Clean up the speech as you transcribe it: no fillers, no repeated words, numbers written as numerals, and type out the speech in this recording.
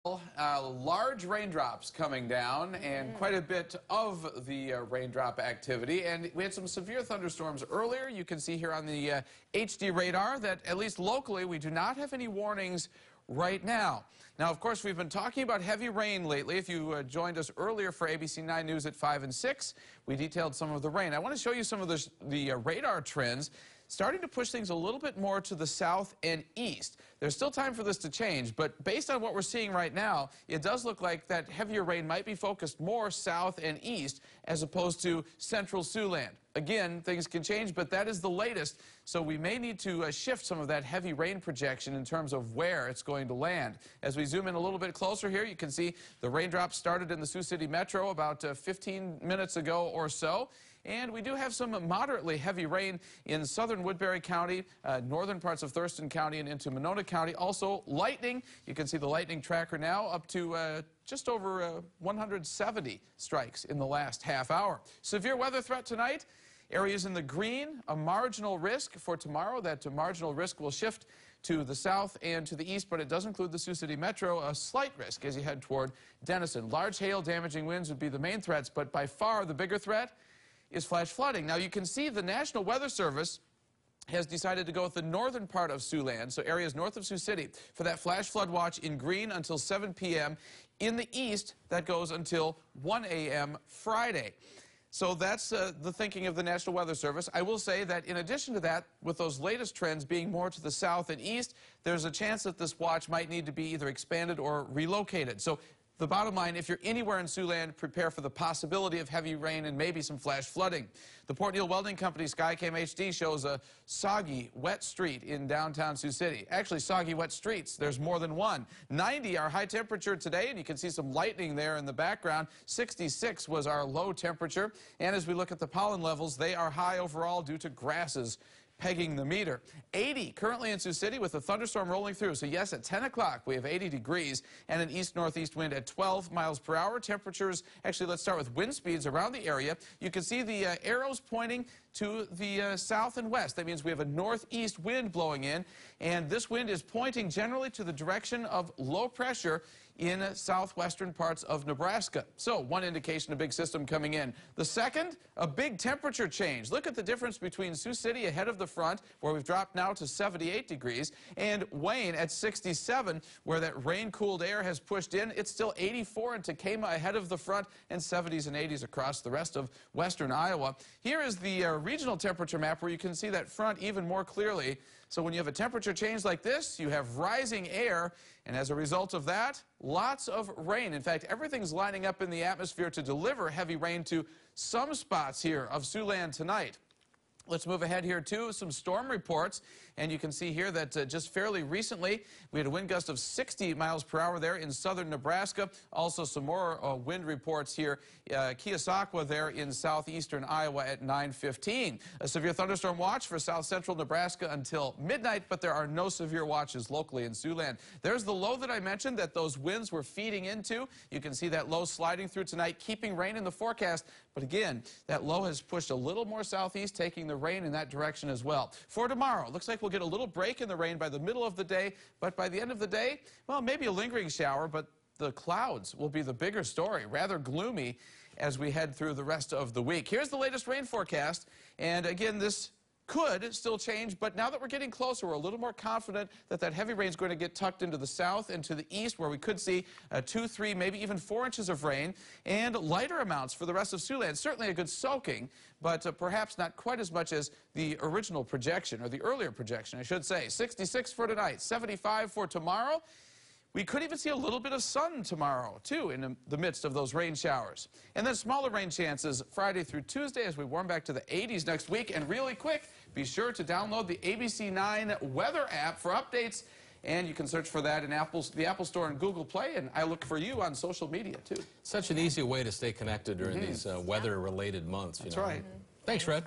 Large raindrops coming down and quite a bit of the raindrop activity. And we had some severe thunderstorms earlier. You can see here on the HD radar that at least locally we do not have any warnings right now. Now, of course, we've been talking about heavy rain lately. If you joined us earlier for ABC 9 News at 5 and 6, we detailed some of the rain. I want to show you some of the radar trends starting to push things a little bit more to the south and east. There's still time for this to change, but based on what we're seeing right now, it does look like that heavier rain might be focused more south and east as opposed to central Siouxland. Again, things can change, but that is the latest, so we may need to shift some of that heavy rain projection in terms of where it's going to land. As we zoom in a little bit closer here, you can see the raindrops started in the Sioux City Metro about 15 minutes ago or so. And we do have some moderately heavy rain in southern Woodbury County, northern parts of Thurston County, and into Monona County. Also, lightning. You can see the lightning tracker now up to just over 170 strikes in the last half hour. Severe weather threat tonight. Areas in the green, a marginal risk for tomorrow. That marginal risk will shift to the south and to the east, but it does include the Sioux City Metro, a slight risk as you head toward Denison. Large hail, damaging winds would be the main threats, but by far the bigger threat is flash flooding. Now, you can see the National Weather Service has decided to go with the northern part of Siouxland, so areas north of Sioux City, for that flash flood watch in green until 7 p.m. In the east, that goes until 1 a.m. Friday. So that's the thinking of the National Weather Service. I will say that in addition to that, with those latest trends being more to the south and east, there's a chance that this watch might need to be either expanded or relocated. So the bottom line, if you're anywhere in Siouxland, prepare for the possibility of heavy rain and maybe some flash flooding. The Port Neal Welding Company Skycam HD shows a soggy, wet street in downtown Sioux City. Actually, soggy, wet streets, there's more than one. 90 our high temperature today, and you can see some lightning there in the background. 66 was our low temperature. And as we look at the pollen levels, they are high overall due to grasses pegging the meter. 80 currently in Sioux City with a thunderstorm rolling through. So yes, at 10 o'clock we have 80 degrees and an east-northeast wind at 12 miles per hour. Temperatures, actually let's start with wind speeds around the area. You can see the arrows pointing to the south and west. That means we have a northeast wind blowing in, and this wind is pointing generally to the direction of low pressure in southwestern parts of Nebraska. So one indication, a big system coming in. The second, a big temperature change. Look at the difference between Sioux City ahead of the front, where we've dropped now to 78 degrees, and Wayne at 67, where that rain-cooled air has pushed in. It's still 84 in Tekamah ahead of the front, and 70s and 80s across the rest of western Iowa. Here is the regional temperature map where you can see that front even more clearly. So when you have a temperature change like this, you have rising air, and as a result of that, lots of rain. In fact, everything's lining up in the atmosphere to deliver heavy rain to some spots here of Siouxland tonight. Let's move ahead here to some storm reports, and you can see here that just fairly recently we had a wind gust of 60 miles per hour there in southern Nebraska. Also some more wind reports here. Keosauqua there in southeastern Iowa at 9:15. A severe thunderstorm watch for south central Nebraska until midnight, but there are no severe watches locally in Siouxland. There's the low that I mentioned that those winds were feeding into. You can see that low sliding through tonight, keeping rain in the forecast. But again, that low has pushed a little more southeast, taking the rain in that direction as well. For tomorrow, looks like we'll get a little break in the rain by the middle of the day, but by the end of the day, well, maybe a lingering shower, but the clouds will be the bigger story, rather gloomy as we head through the rest of the week. Here's the latest rain forecast, and again, this could still change, but now that we're getting closer, we're a little more confident that that heavy rain is going to get tucked into the south and to the east, where we could see 2, 3, maybe even 4 inches of rain, and lighter amounts for the rest of Siouxland. Certainly a good soaking, but perhaps not quite as much as the original projection, or the earlier projection, I should say. 66 for tonight, 75 for tomorrow. We could even see a little bit of sun tomorrow, too, in the midst of those rain showers. And then smaller rain chances Friday through Tuesday as we warm back to the 80s next week. And really quick, be sure to download the ABC 9 weather app for updates. And you can search for that in the Apple Store and Google Play. And I look for you on social media, too. Such an easy way to stay connected during these weather-related months. That's right. Thanks, Fred.